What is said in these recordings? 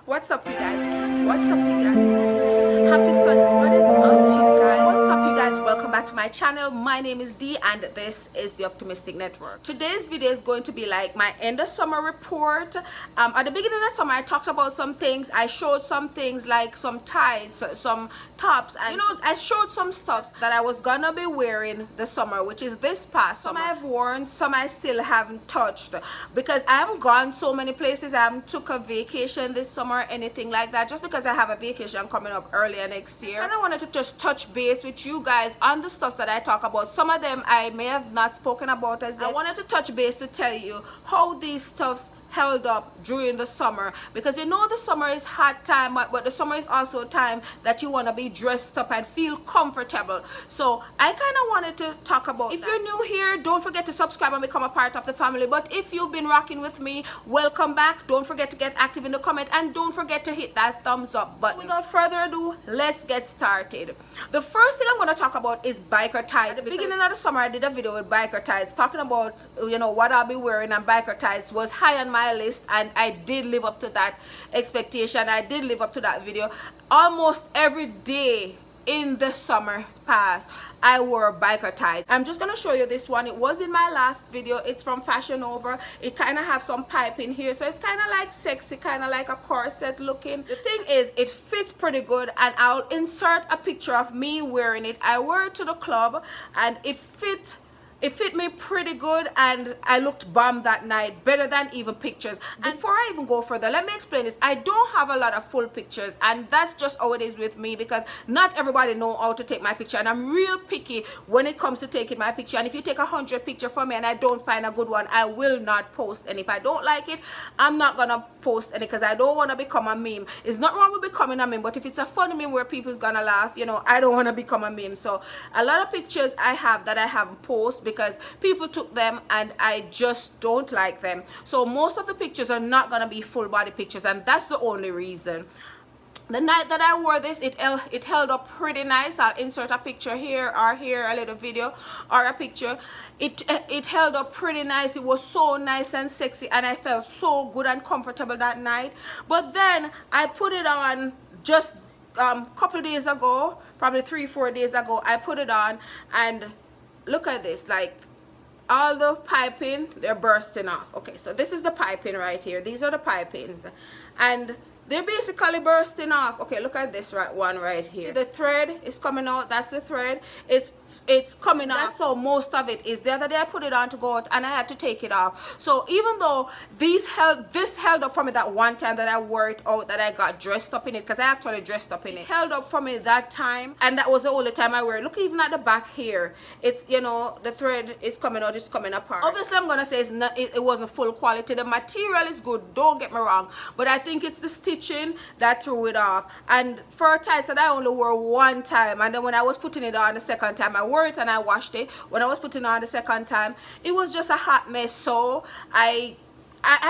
What's up, you guys? What's up, you guys? Happy Sunday. What is up, you guys? What's up, you guys? Welcome back to my channel. My name is Dee and this is the Optimistic Network. Today's video is going to be like my end of summer report. At the beginning of summer, I talked about some things. I showed some things like some tights, some tops, and I showed some stuff that I was gonna be wearing this summer, which is this past summer. Some I've worn, some I still haven't touched because I haven't gone so many places. I haven't took a vacation this summer, anything like that, just because I have a vacation coming up earlier next year. And I wanted to just touch base with you guys on the stuff that I talk about. Some of them I may have not spoken about as yet. I wanted to touch base to tell you how these stuffs held up during the summer, because the summer is hot time, but the summer is also time that you want to be dressed up and feel comfortable. So I kind of wanted to talk about if you're new here, don't forget to subscribe and become a part of the family. But if you've been rocking with me, welcome back. Don't forget to get active in the comment and don't forget to hit that thumbs up button. Without further ado, let's get started. The first thing I'm going to talk about is biker tights. At the beginning of the summer, I did a video with biker tights talking about what I'll be wearing, and biker tights was high on my list, and I did live up to that expectation. I did live up to that video. Almost every day in the summer past, I wore biker tights. I'm just gonna show you this one. It was in my last video. It's from Fashion Nova. It kind of have some pipe in here, so it's kind of like sexy, kind of like a corset looking. The thing is, it fits pretty good, and I'll insert a picture of me wearing it. I wore it to the club and it fit me pretty good, and I looked bomb that night, better than even pictures. And before I even go further, let me explain this. I don't have a lot of full pictures, and that's just how it is with me, because not everybody know how to take my picture, and I'm real picky when it comes to taking my picture. And if you take 100 pictures for me and I don't find a good one, I will not post. And if I don't like it, I'm not gonna post any, because I don't want to become a meme. It's not wrong with becoming a meme, but if it's a funny meme where people's gonna laugh, I don't want to become a meme. So a lot of pictures I have that I haven't posted because people took them and I just don't like them. So most of the pictures are not gonna be full body pictures, and that's the only reason. The night that I wore this, it held up pretty nice. I'll insert a picture here or here, a little video or a picture. It held up pretty nice. It was so nice and sexy, and I felt so good and comfortable that night. But then I put it on just couple days ago, probably 3-4 days ago. I put it on, and look at this, like all the piping, they're bursting off. Okay, so this is the piping right here. These are the pipings, and they're basically bursting off. Okay, look at this one right here. See, the thread is coming out. That's the thread. It's coming off. So most of it is. The other day I put it on to go out and I had to take it off. So even though this held up for me that one time that I wore it out, that I got dressed up in it, because I actually dressed up in it, held up for me that time, and that was the only time I wear it. Look, even at the back here, it's the thread is coming out, it's coming apart. Obviously I'm gonna say it wasn't full quality. The material is good, don't get me wrong, but I think it's the stitching that threw it off. And for tights that I only wore one time, and then when I was putting it on the second time, I wore it and I washed it. When I was putting it on the second time, it was just a hot mess. So I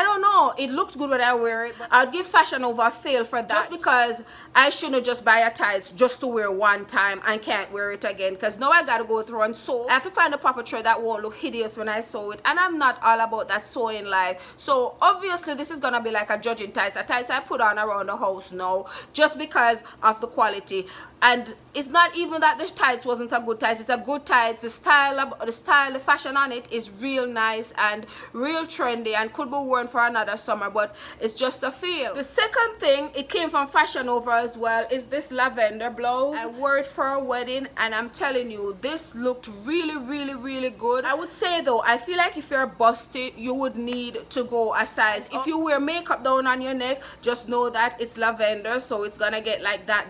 don't know, it looked good when I wear it, but I'd give Fashion Nova a fail for that, just because I shouldn't just buy a tights just to wear one time and can't wear it again, because now I gotta go through and sew. I have to find a proper thread that won't look hideous when I sew it, and I'm not all about that sewing life. So obviously this is gonna be like a judging tights, a tights I put on around the house now just because of the quality. And it's not even that the tights wasn't a good tights. It's a good tights. The fashion on it is real nice and real trendy and could be worn for another summer, but it's just a feel. The second thing, it came from Fashion Nova as well, is this lavender blouse. I wore it for a wedding, and I'm telling you, this looked really, really, really good. I would say though, I feel like if you're busty, you would need to go a size. If you wear makeup down on your neck, just know that it's lavender, so it's gonna get like that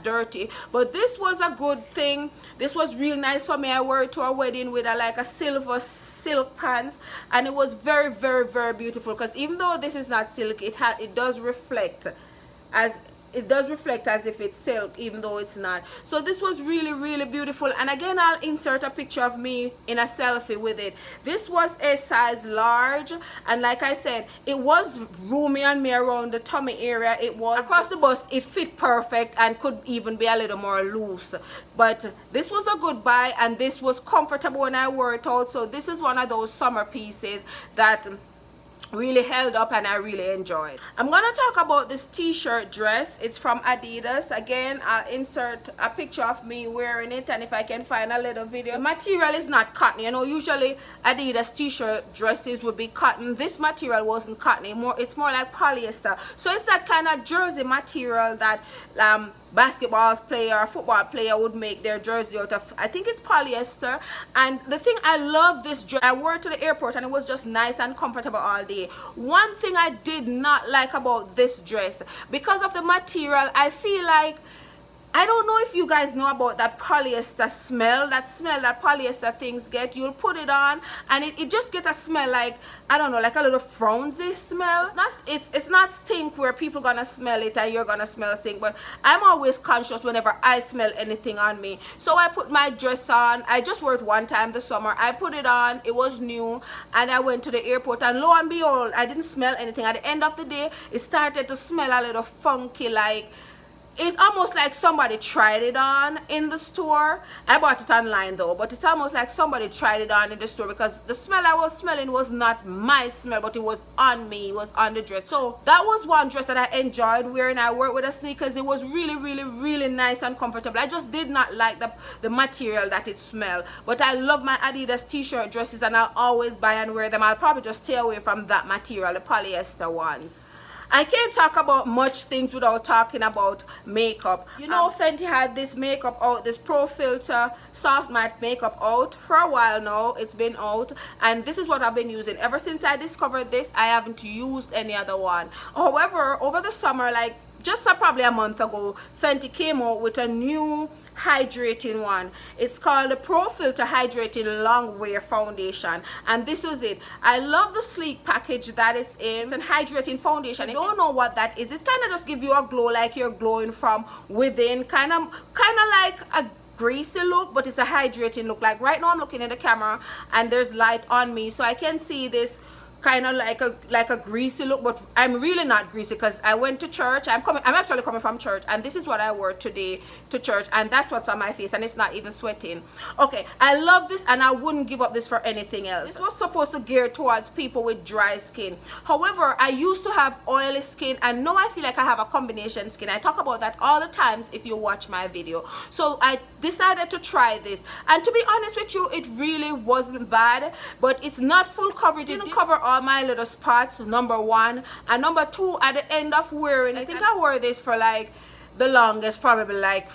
dirty. But this was a good thing. This was real nice for me. I wore it to a wedding with like a silver silk pants, and it was very, very, very beautiful, because even though this is not silk, it does reflect as if it's silk, even though it's not. So this was really, really beautiful. And again, I'll insert a picture of me in a selfie with it. This was a size large, and like I said, it was roomy on me around the tummy area. It was across the bust, it fit perfect and could even be a little more loose. But this was a good buy, and this was comfortable when I wore it out. So this is one of those summer pieces that really held up and I really enjoyed. I'm gonna talk about this t-shirt dress. It's from Adidas. Again, I'll insert a picture of me wearing it, and if I can find a little video. The material is not cotton. You know, usually Adidas t-shirt dresses would be cotton. This material wasn't cotton. It's more like polyester. So it's that kind of jersey material that basketball player or football player would make their jersey out of. I think it's polyester. And the thing, I love this dress. I wore it to the airport and it was just nice and comfortable all day. One thing I did not like about this dress, because of the material, I feel like, I don't know if you guys know about that polyester smell, that polyester things get. You'll put it on and it just get a smell like, I don't know, like a little frowsy smell. It's not stink where people gonna smell it and you're gonna smell stink, but I'm always conscious whenever I smell anything on me. So I put my dress on. I just wore it one time this summer. I put it on, it was new, and I went to the airport, and lo and behold, I didn't smell anything. At the end of the day, it started to smell a little funky, like, it's almost like somebody tried it on in the store. I bought it online though, but it's almost like somebody tried it on in the store, because the smell I was smelling was not my smell, but it was on me, it was on the dress. So that was one dress that I enjoyed wearing. I wore it with the sneakers. It was really nice and comfortable. I just did not like the material that it smelled, but I love my Adidas t-shirt dresses and I'll always buy and wear them. I'll probably just stay away from that material, the polyester ones. I can't talk about much things without talking about makeup. You know, Fenty had this makeup out, this Pro Filter soft matte makeup out for a while now. It's been out, and this is what I've been using ever since I discovered this. I haven't used any other one. However, over the summer, like just probably a month ago, Fenty came out with a new hydrating one. It's called the Pro Filter Hydrating Long Wear Foundation, and this was it. I love the sleek package that it's in. It's an hydrating foundation. If you don't know what that is, it kind of just gives you a glow, like you're glowing from within, kind of like a greasy look, but it's a hydrating look. Like right now I'm looking at the camera and there's light on me, so I can see this kind of like a greasy look, but I'm really not greasy because I went to church. I'm actually coming from church, and this is what I wore today to church, and that's what's on my face, and it's not even sweating. Okay, I love this and I wouldn't give up this for anything else. This was supposed to gear towards people with dry skin. However, I used to have oily skin, and now I feel like I have a combination skin. I talk about that all the times if you watch my video. So I decided to try this, and to be honest with you, it really wasn't bad, but it's not full coverage. It didn't cover all my little spots, number one, and number two, at the end of wearing it, I think I wore this for like the longest, probably like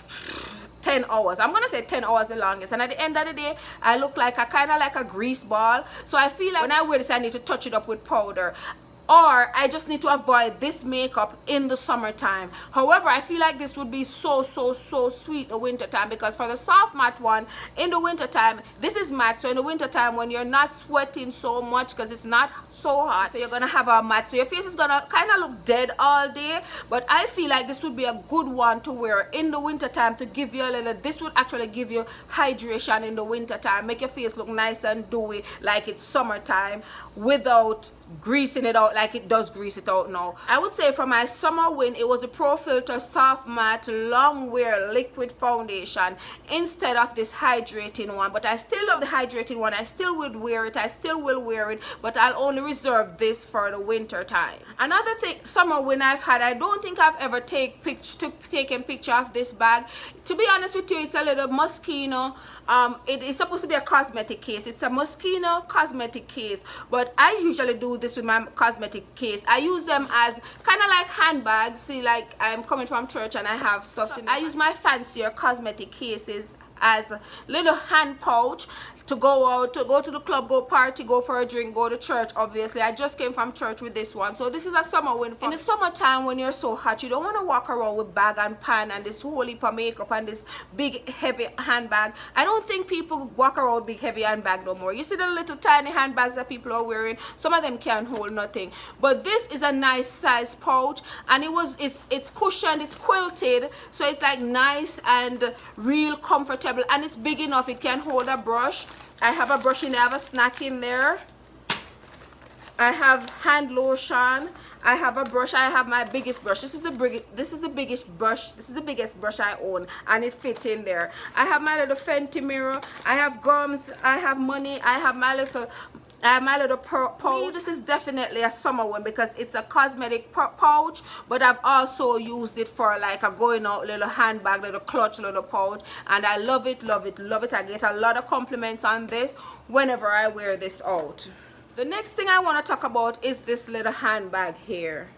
10 hours. I'm gonna say 10 hours the longest, and at the end of the day I look like a kind of like a grease ball. So I feel like when I wear this I need to touch it up with powder, or I just need to avoid this makeup in the summertime. However, I feel like this would be so sweet in the winter time, because for the soft matte one in the winter time, this is matte, so in the winter time when you're not sweating so much because it's not so hot, so you're gonna have a matte, so your face is gonna kind of look dead all day. But I feel like this would be a good one to wear in the winter time to give you a little, this would actually give you hydration in the winter time, make your face look nice and dewy like it's summertime, without greasing it out like it does grease it out now. I would say for my summer win, it was a Pro Filter Soft Matte Long Wear Liquid Foundation instead of this hydrating one. But I still love the hydrating one. I still would wear it. I still will wear it, but I'll only reserve this for the winter time. Another thing, summer win I've had, I don't think I've ever taken picture of this bag. To be honest with you, it's a little Moschino. It's supposed to be a cosmetic case. It's a Moschino cosmetic case, but I usually do this with my cosmetic case. I use them as kind of like handbags. See, like I'm coming from church and I have stuff in. I use my fancier cosmetic cases as a little hand pouch to go out, to go to the club, go party, go for a drink, go to church. Obviously I just came from church with this one, so this is a summer win. In the summertime when you're so hot, you don't want to walk around with bag and pan and this whole heap of makeup and this big heavy handbag. I don't think people walk around with big heavy handbag no more. You see the little tiny handbags that people are wearing, some of them can't hold nothing, but this is a nice size pouch, and it's cushioned, it's quilted, so it's like nice and real comfortable, and it's big enough it can hold a brush. I have a brush in there, I have a snack in there, I have hand lotion, I have a brush, I have my biggest brush. This is the biggest brush I own, and it fits in there. I have my little Fenty mirror, I have gums, I have money, I have my little I have my little pouch. This is definitely a summer one because it's a cosmetic pouch, but I've also used it for like a going out little handbag, little clutch, little pouch, and I love it, love it, love it. I get a lot of compliments on this whenever I wear this out. The next thing I want to talk about is this little handbag here.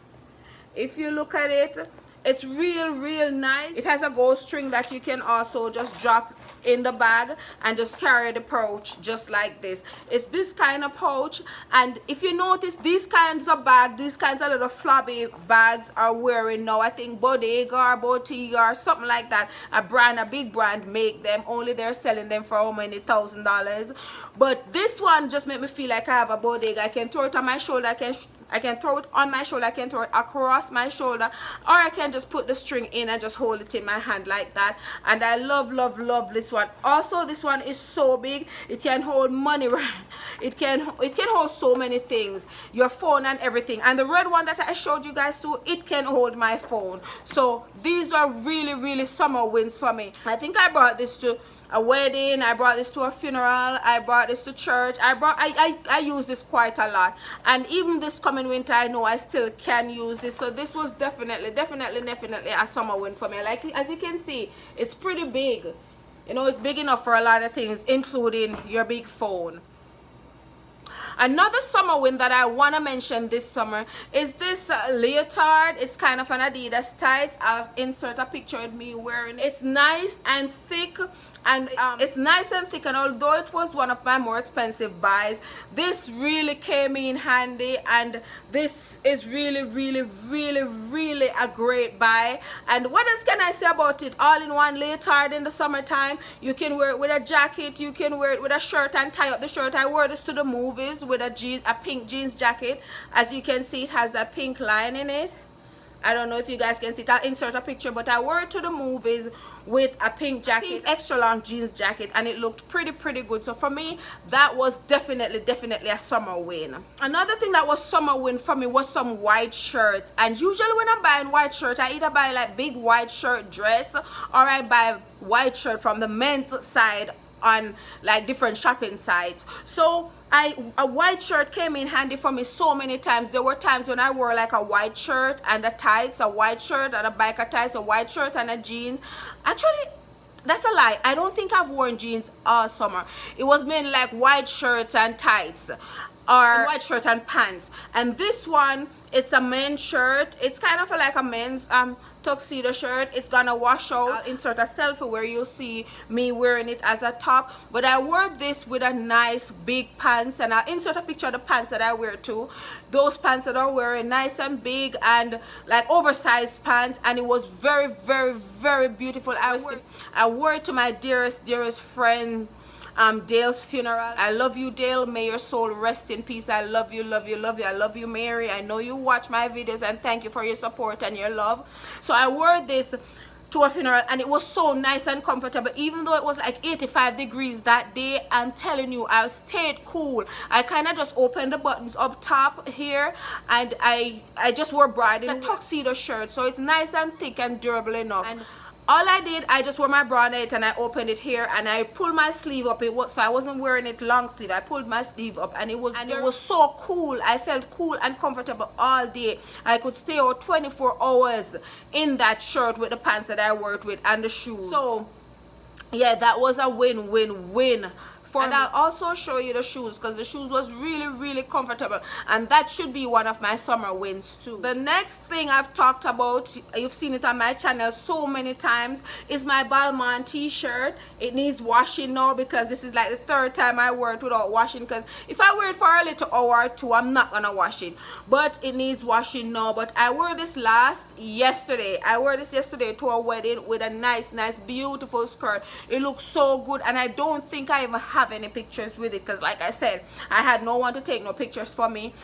If you look at it, it's real nice. It has a gold string that you can also just drop in the bag and just carry the pouch just like this. It's this kind of pouch, and if you notice, these kinds of bags, these kinds of little flabby bags are wearing now. I think Bodega or Bottega or something like that, a brand, a big brand, make them. Only they're selling them for how many $1,000. But this one just made me feel like I have a Bodega. I can throw it on my shoulder, I can throw it on my shoulder, I can throw it across my shoulder, or I can just put the string in and just hold it in my hand like that. And I love this one. Also, this one is so big, it can hold money, right? It can hold so many things, your phone and everything. And the red one that I showed you guys too, it can hold my phone. So these are really summer wins for me. I think I brought this to a wedding, I brought this to a funeral, I brought this to church. I use this quite a lot, and even this coming winter I know I still can use this. So this was definitely a summer win for me. Like, as you can see, it's pretty big, you know, it's big enough for a lot of things, including your big phone. Another summer win that I want to mention this summer is this leotard. It's kind of an Adidas tights. I'll insert a picture of me wearing it. It's nice and thick, and although it was one of my more expensive buys, this really came in handy, and this is really a great buy. And what else can I say about it? All-in-one leotard in the summertime. You can wear it with a jacket, you can wear it with a shirt and tie up the shirt. I wore this to the movies with a pink jeans jacket. As you can see, it has that pink line in it. I don't know if you guys can see it. I'll insert a picture, but I wore it to the movies with a pink jacket, extra long jeans jacket, and it looked pretty good. So for me, that was definitely a summer win. Another thing that was summer win for me was some white shirts. And usually when I'm buying white shirt, I either buy like big white shirt dress, or I buy white shirt from the men's side on like different shopping sites. So a white shirt came in handy for me so many times. There were times when I wore like a white shirt and a tights, a white shirt and a biker tights, a white shirt and a jeans. Actually, that's a lie. I don't think I've worn jeans all summer. It was mainly like white shirts and tights, or white shirt and pants. And this one, it's a men's shirt. It's kind of like a men's tuxedo shirt. It's gonna wash out. I'll insert a selfie where you'll see me wearing it as a top, but I wore this with a nice big pants, and I'll insert a picture of the pants that I wear too. Those pants that I wear are nice and big and like oversized pants, and it was very beautiful. I wore it to my dearest friend Dale's funeral. I love you, Dale. May your soul rest in peace. I love you. I love you, Mary. I know you watch my videos, and thank you for your support and your love. So I wore this to a funeral, and it was so nice and comfortable. Even though it was like 85 degrees that day, I'm telling you, I stayed cool. I kind of just opened the buttons up top here, and I just wore bra. It's a tuxedo shirt, so it's nice and thick and durable enough. And all I did, I just wore my bra on it, and I opened it here, and I pulled my sleeve up. So I wasn't wearing it long sleeve. I pulled my sleeve up, and it was so cool. I felt cool and comfortable all day. I could stay out 24 hours in that shirt with the pants that I worked with and the shoes. So yeah, that was a win-win-win. And I'll also show you the shoes, because the shoes was really comfortable, and that should be one of my summer wins too. The next thing I've talked about, you've seen it on my channel so many times, is my Balmain t-shirt. It needs washing now, because this is like the third time I wear it without washing, because if I wear it for a little hour or two, I'm not gonna wash it, but it needs washing now. But I wore this yesterday. I wore this yesterday to a wedding with a nice beautiful skirt. It looks so good, and I don't think I even have any pictures with it, because like I said, I had no one to take no pictures for me.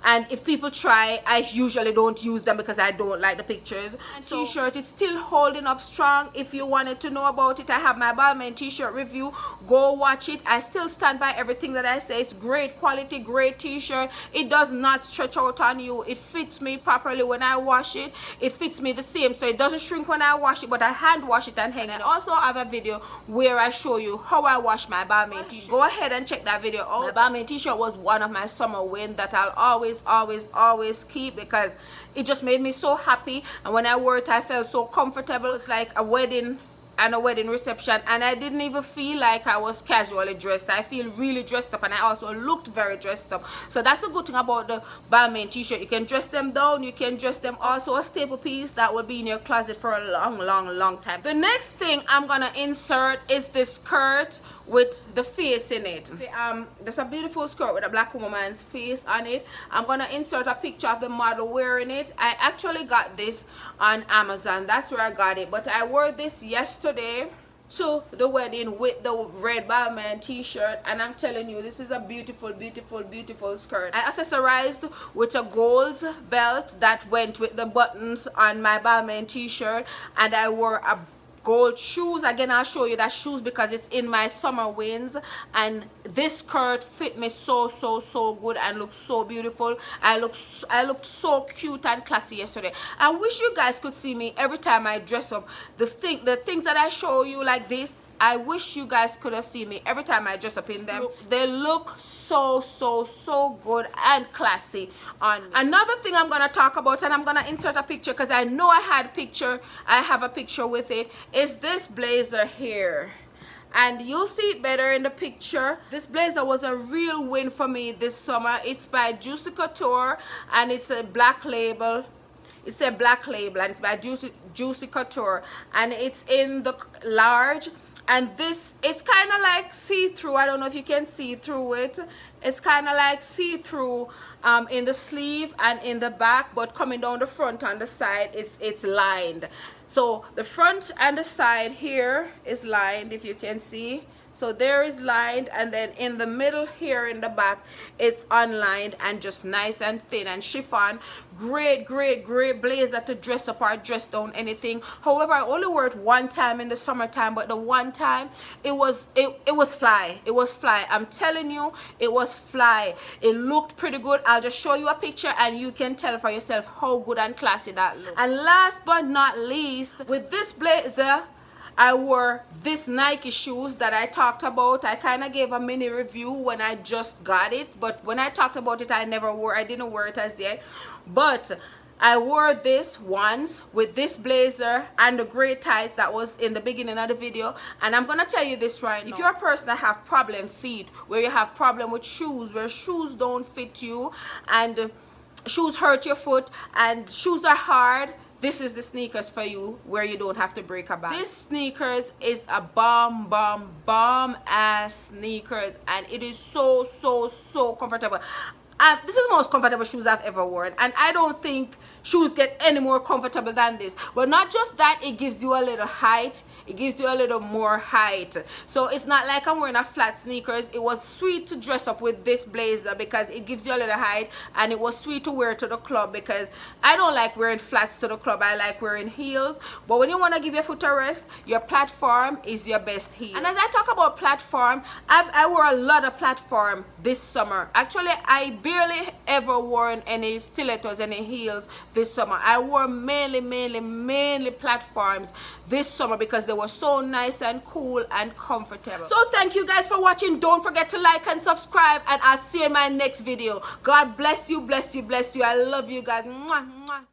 and if people try, I usually don't use them because I don't like the pictures. And so, t-shirt is still holding up strong. If you wanted to know about it, I have my Balmain t-shirt review. Go watch it. I still stand by everything that I say. It's great quality, great t-shirt. It does not stretch out on you. It fits me properly when I wash it. It fits me the same, so it doesn't shrink when I wash it, but I hand wash it and hang it. I also have a video where I show you how I wash my Balmain t-shirt. Go ahead and check that video out. My Balmain t-shirt was one of my summer wins that I'll always keep because it just made me so happy, and when I wore it I felt so comfortable. It's like a wedding and a wedding reception, and I didn't even feel like I was casually dressed. I feel really dressed up, and I also looked very dressed up. So that's a good thing about the Balmain t-shirt. You can dress them down, you can dress them also a staple piece that will be in your closet for a long time. The next thing I'm gonna insert is this skirt with the face in it. There's a beautiful skirt with a black woman's face on it. I'm gonna insert a picture of the model wearing it. I actually got this on Amazon. That's where I got it, but I wore this yesterday to the wedding with the red Balmain t-shirt, and I'm telling you, this is a beautiful skirt. I accessorized with a gold belt that went with the buttons on my Balmain t-shirt, and I wore a gold shoes. Again, I'll show you that shoes because it's in my summer wins, and this skirt fit me so good and looked so beautiful. I looked so cute and classy yesterday. I wish you guys could see me every time I dress up. The things that I show you like this, I wish you guys could have seen me every time I dress up in them. They look so good and classy on me. Another thing I'm gonna talk about, and I'm gonna insert a picture because I know I have a picture with it, is this blazer here. And you'll see it better in the picture. This blazer was a real win for me this summer. It's by Juicy Couture, and it's a black label. It's a black label, and it's by Juicy Couture, and it's in the large. And this, it's kind of like see-through. I don't know if you can see through it. It's kind of like see-through in the sleeve and in the back, but coming down the front on the side, it's lined. So the front and the side here is lined, if you can see. So there is lined, and then in the middle here in the back it's unlined and just nice and thin and chiffon. Great blazer to dress up or dress down anything. However, I only wore it one time in the summertime, but the one time it was fly. It was fly. I'm telling you, it was fly. It looked pretty good. I'll just show you a picture and you can tell for yourself how good and classy that looked. And last but not least, with this blazer I wore this Nike shoes that I talked about. I kind of gave a mini review when I just got it, but when I talked about it I didn't wear it as yet. But I wore this once with this blazer and the gray ties that was in the beginning of the video. And I'm gonna tell you this right now, if you're a person that have problem feet, where you have problem with shoes, where shoes don't fit you and shoes hurt your foot and shoes are hard, this is the sneakers for you, where you don't have to break a back. This sneakers is a bomb ass sneakers, and it is so comfortable. This is the most comfortable shoes I've ever worn, and I don't think shoes get any more comfortable than this. But not just that, it gives you a little height. It gives you a little more height. So it's not like I'm wearing a flat sneakers. It was sweet to dress up with this blazer because it gives you a little height, and it was sweet to wear to the club because I don't like wearing flats to the club. I like wearing heels. But when you want to give your foot a rest, your platform is your best heel. And as I talk about platform, I wore a lot of platform this summer. Actually, I barely ever worn any stilettos, any heels this summer. I wore mainly platforms this summer because they were so nice and cool and comfortable. So thank you guys for watching. Don't forget to like and subscribe, and I'll see you in my next video. God bless you. I love you guys. Mwah, mwah.